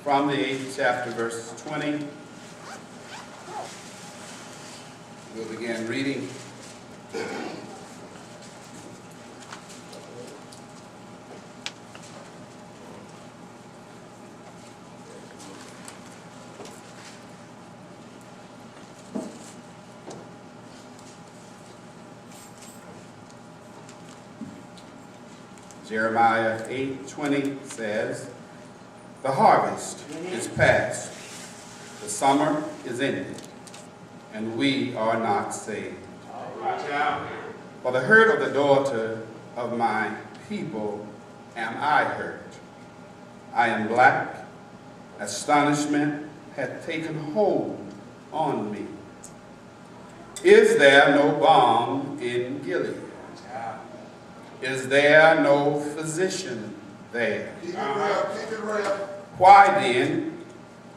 from the 8th chapter, verses 20. We'll begin reading. Jeremiah 8:20 says, "The harvest is past, the summer is ended, and we are not saved. For the hurt of the daughter of my people am I hurt. I am black, astonishment hath taken hold on me. Is there no balm in Gilead? Is there no physician there? Why then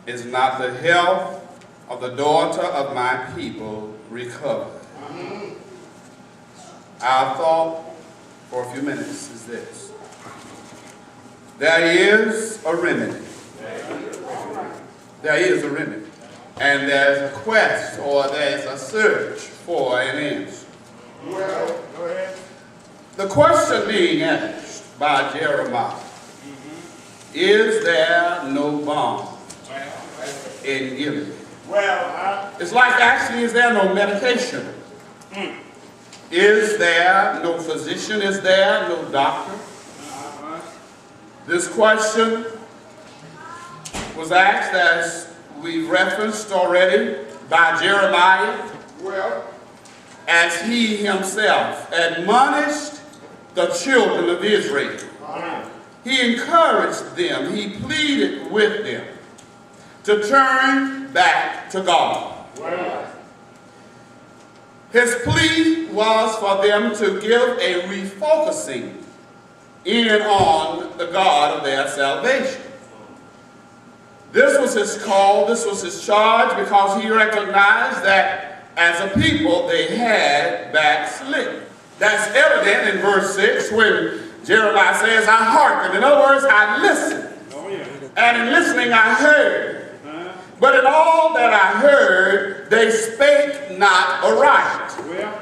is not the health of the daughter of my people recovered?" Our thought for a few minutes is this: there is a remedy. There is a remedy. And there's a quest, or there's a search for an answer. Well, go ahead. The question being asked by Jeremiah, is there no balm in Gilead? It's like asking, is there no medication? Is there no physician? Is there no doctor? This question was asked, as we referenced already, by Jeremiah, as he himself admonished the children of Israel. He encouraged them, he pleaded with them to turn back to God. His plea was for them to give a refocusing in on the God of their salvation. This was his call, this was his charge, because he recognized that as a people they had backslid. That's evident in verse 6 when Jeremiah says, I hearkened. In other words, I listened. And in listening I heard. But in all that I heard, they spake not aright.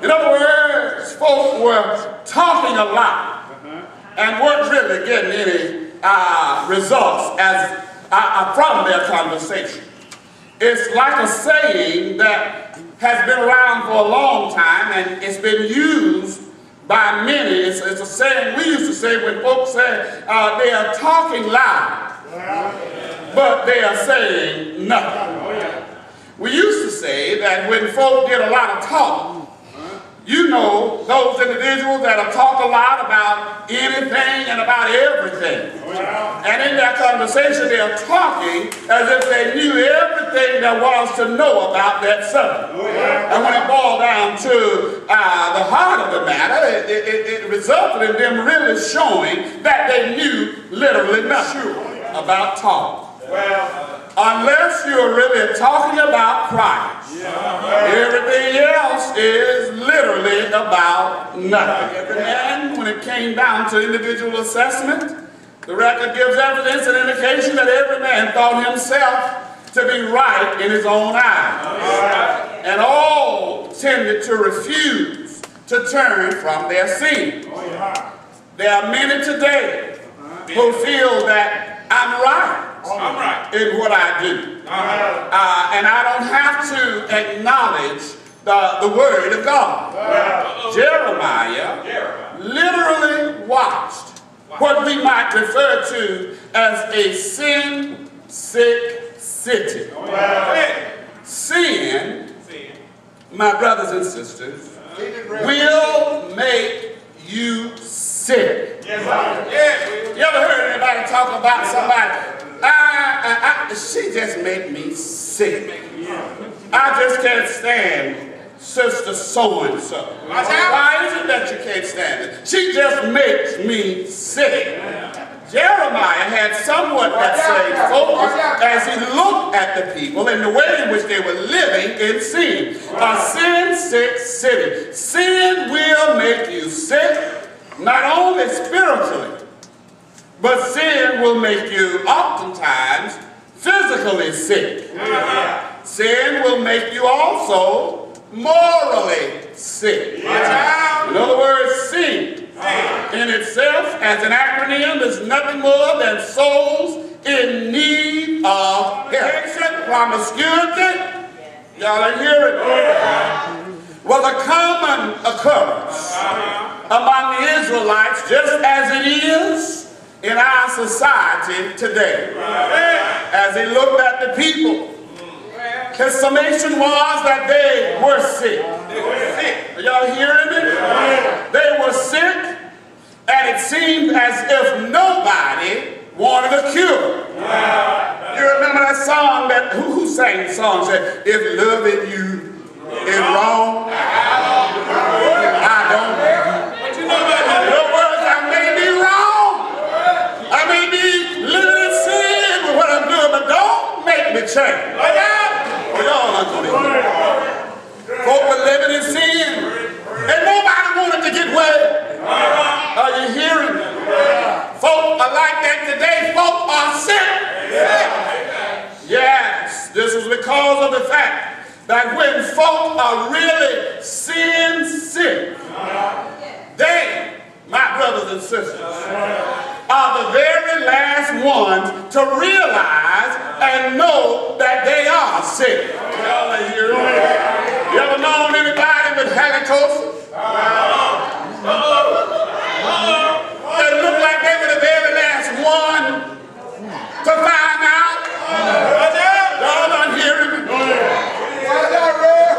In other words, folk were talking a lot and weren't really getting any results from their conversation. It's like a saying that has been around for a long time, and it's been used by many. It's a saying we used to say when folks say they are talking loud, but they are saying nothing. We used to say that when folk did a lot of talk, you know, those individuals that have talked a lot about anything and about everything. And in that conversation, they are talking as if they knew everything there was to know about that subject. And when it boiled down to the heart of the matter, it resulted in them really showing that they knew literally nothing about talk. Unless you're really talking about Christ, everything else is literally about nothing. And when it came down to individual assessment, the record gives evidence and indication that every man thought himself to be right in his own eyes. And all tended to refuse to turn from their sin. There are many today who feel that I'm right in what I do. And I don't have to acknowledge the word of God. Jeremiah literally watched what we might refer to as a sin-sick city. Sin, my brothers and sisters, will make you sick. You ever heard anybody talk about somebody? She just made me sick. I just can't stand Sister so-and-so. Why is it that you can't stand it? She just makes me sick. Jeremiah had somewhat that same focus as he looked at the people and the way in which they were living in sin. A sin-sick city. Sin will make you sick, not only spiritually, but sin will make you oftentimes physically sick. Sin will make you also morally sick. In other words, sin in itself as an acronym is nothing more than souls in need of help. Promiscuity, y'all are hearing it, was a common occurrence among the Israelites, just as it is in our society today. As he looked at the people, his summation was that they were sick. Are y'all hearing me? They were sick, and it seemed as if nobody wanted a cure. You remember that song that, who sang the song? Said, if loving you is wrong, I don't. What you know about that? In other words, I may be wrong. I may be living in sin with what I'm doing, but don't make me change. Well, y'all not gonna do it. Folk were living in sin, and nobody wanted to get well. Are you hearing me? Folk are like that today. Folk are sick. Yes, this is because of the fact that when folk are really sin sick, they, my brothers and sisters, are the very last ones to realize and know that they are sick. Y'all are hearing me? You ever known anybody with halitosis? They look like they were the very last one to find out. Y'all aren't hearing me?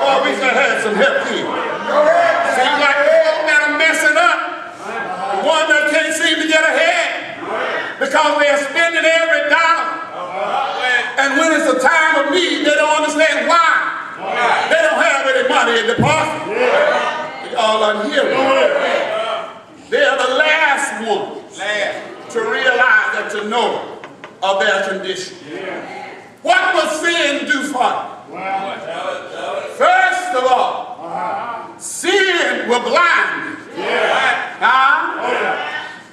Oh, we should have some help here. Seems like the folk that are messing up, the one that can't seem to get ahead because they are spending every dollar. And when it's a time of need, they don't understand why. They don't have any money in the pocket. Y'all aren't hearing me? They are the last ones to realize and to know of their condition. What will sin do for you? First of all, sin will blind you.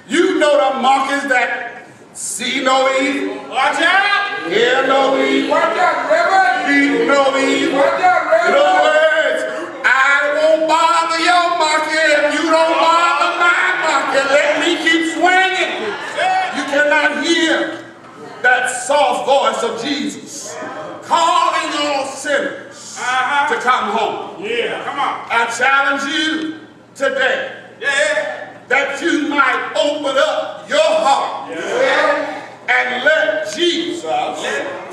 You know the monkeys that see no evil, watch out, hear no evil, watch out, eat no evil. In other words, I won't bother your monkey if you don't bother my monkey. Let me keep swinging. You cannot hear that soft voice of Jesus calling all sinners to come home. Come on. I challenge you today that you might open up your heart and let Jesus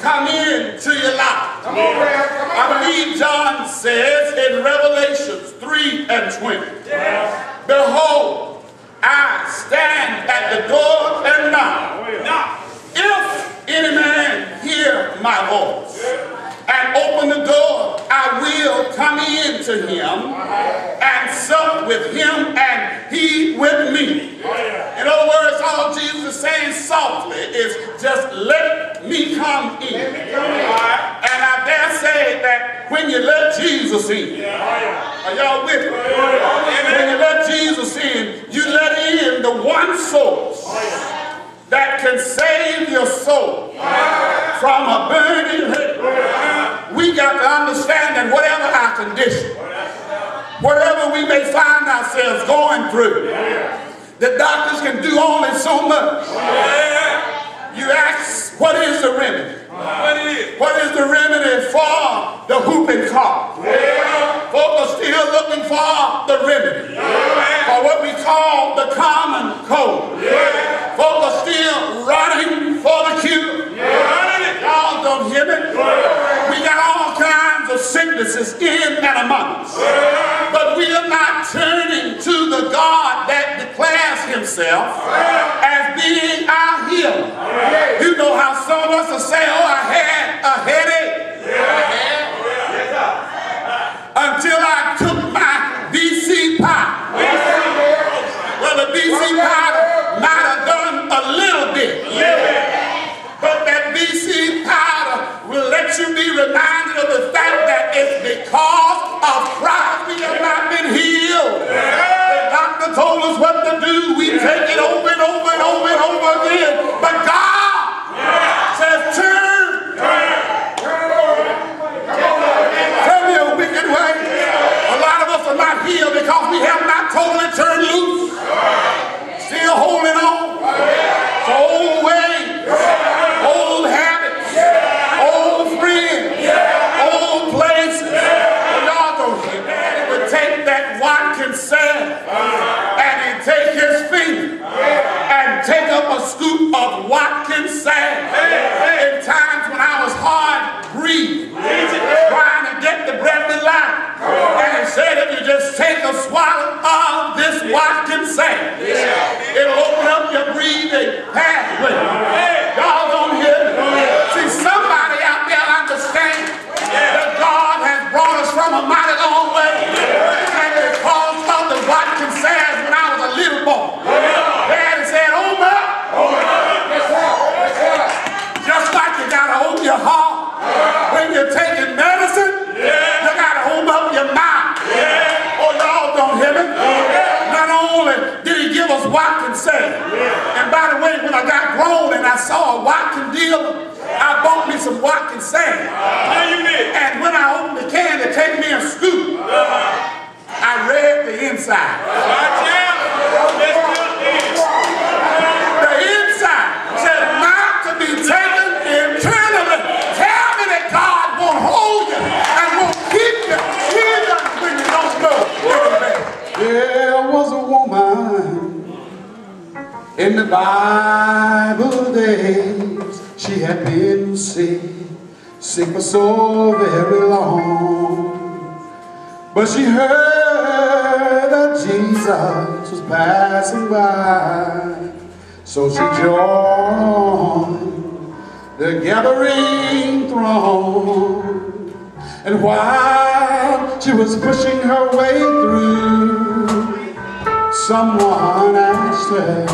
come into your life. I believe John says in Revelations 3:20, behold, I stand at the door and knock. If any man hear my voice and open the door, I will come in to him and sup with him and he with me. In other words, all Jesus is saying softly is just let me come in. And I dare say that when you let Jesus in, are y'all with me? When you let Jesus in, you let in the one source that can save your soul from a burning hell. We got to understand that whatever our condition, whatever we may find ourselves going through, the doctors can do only so much. You ask, what is the remedy? What is the remedy for the whooping cough? Folk are still looking for the remedy for what we call the common cold. Folk are still running for the cure. Y'all don't hear me? We got all kinds of sicknesses in and among us. But we are not turning to the God that declares himself as being our healer. You know how some of us will say, oh, I had a headache until I took my BC powder. Well, the BC powder might have done a little bit. But that BC powder will let you be reminded of the fact that it's because of Christ we have not been healed. The doctor told us what to do. We take it over and over and over and over again. But God says turn the swallow of this watch can say. It'll open up your breathing pathway. Y'all don't hear me. See, somebody out there understands that God has brought us from a mighty long way. And because of the watch can say, when I was a little boy, Daddy said, open up. Just like you gotta open your heart when you're taking medicine, you gotta open up your mouth. Oh, y'all don't hear me? Not only did he give us Watkin say, and by the way, when I got grown and I saw a Watkin dealer, I bought me some Watkin sand. And when I opened the can to take me a scoop, I read the inside. The inside said not to be taken internally. Tell me that God won't hold you and won't keep you even when you don't know. There was a woman in the Bible days. She had been sick for so very long. But she heard that Jesus was passing by. So she joined the gathering throng. And while she was pushing her way through, someone asked her,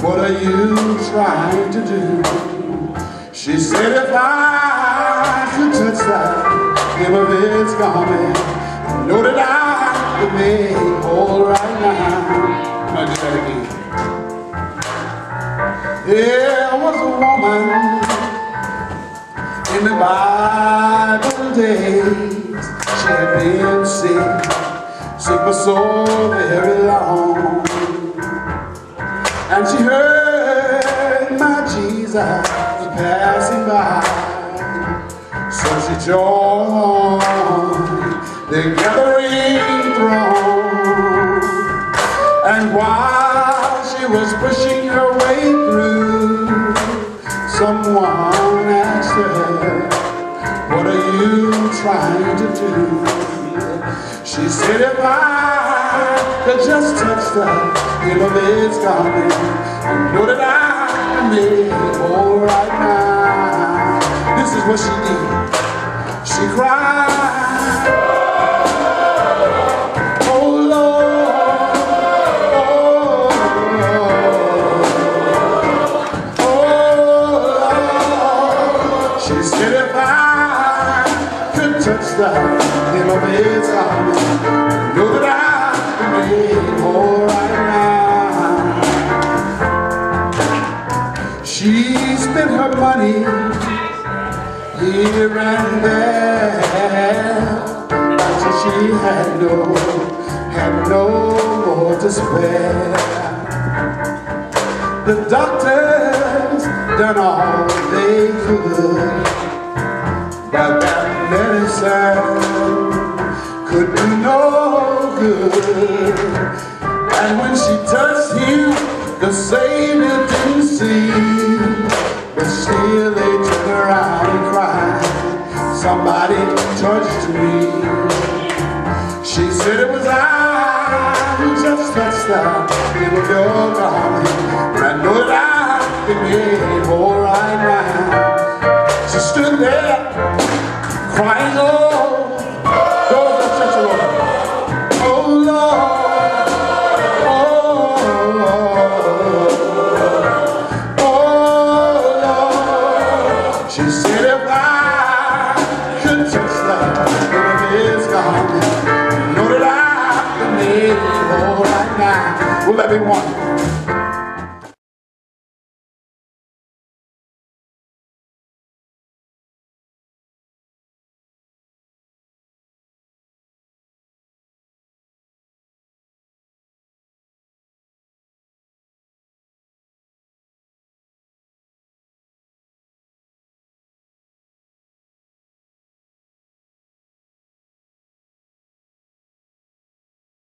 what are you trying to do? She said, if I could touch that hem of his garment, I know that I could make whole right now. I'll do that again. There was a woman in the Bible days. She had been sick for so very long. And she heard my Jesus was passing by. So she joined the gathering throng. And while she was pushing her way through, someone asked her, what are you trying to do? She said, if I could just touch the hem of his garment, I know that I can make it all right now. This is what she did. She cried, oh Lord, oh Lord. She said, if I could touch the hem of his garment, I know that I can make it all right now. She spent her money here and there until she had no more to spare. The doctors done all they could, but that medicine could do no good. And when she touched him, the Savior didn't see, but still they took her out and cried, somebody touched me. She said it was I who just touched the hem of your garment, and I know that I can make it all right now. She stood there crying, oh, go to church, Lord. Oh Lord, oh Lord. She said if I could touch the hem of his garment, know that I can make it all right now. Will that be one?